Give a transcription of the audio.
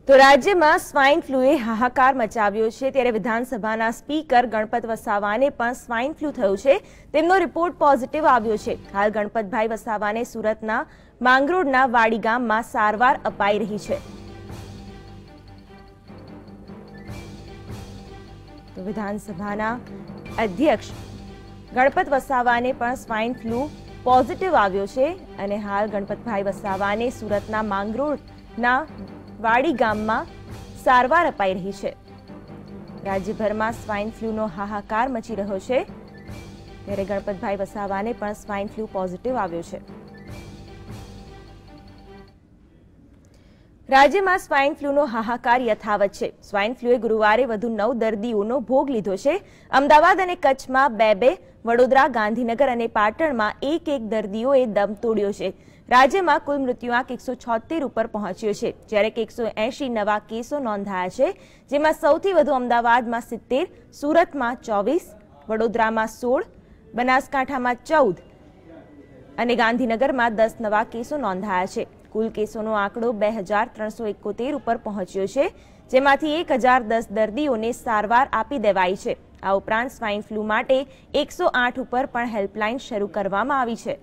તો રાજ્યમાં સ્વાઇન ફ્લૂએ હાહાકાર મચાવ્યો છે ત્યારે વિધાનસભાના સ્પીકર ગણપત વસાવાને પણ સ્વાઇન ફ્લૂ થયો છે। તેમનો રિપોર્ટ પોઝિટિવ આવ્યો છે। હાલ ગણપતભાઈ વસાવાને સુરતના માંગરોળના વાડી ગામમાં સારવાર અપાઈ રહી છે। તો વિધાનસભાના અધ્યક્ષ ગણપત વસાવાને પણ સ્વાઇન ફ્લૂ પોઝિટિવ આવ્યો છે અને હાલ ગણપતભાઈ વસાવાને સુરતના માંગરોળના વાડી ગામમાં સારવાર અપાઈ રહી છે। રાજ્યભરમાં સ્વાઇન ફ્લૂનો હાહાકાર મચી રહ્યો છે ત્યારે ગણપતભાઈ વસાવાને પણ સ્વાઇન ફ્લૂ પોઝિટિવ આવ્યો છે। રાજ્યમાં સ્વાઇન ફ્લૂનો હાહાકાર યથાવત છે। સ્વાઇન ફ્લૂએ ગુરુવારે વધુ 9 દર્દીઓનો ભોગ લીધો છે। અમદાવાદ અને કચ્છમાં 2, વડોદરા, ગાંધીનગર અને પાટણમાં 1 દર્દીઓએ દમ તોડ્યો છે। રાજ્યમાં કુલ મૃત્યુઆંક 176 ઉપર પહોંચ્યો છે જ્યારે કે 180 નવા કેસો નોંધાયા છે, જેમાં સૌથી વધુ અમદાવાદમાં 70, સુરતમાં 24, વડોદરામાં 16, બનાસકાંઠામાં 14 અને ગાંધીનગરમાં 10 નવા કેસો નોંધાયા છે। કુલ કેસોનો આંકડો 2371 ઉપર પહોંચ્યો છે, જેમાંથી 1010 દર્દીઓને સારવાર આપી દેવાઈ છે। આ ઉપરાંત સ્વાઇન ફ્લૂ માટે 108 ઉપર પણ હેલ્પલાઇન શરૂ કરવામાં આવી છે।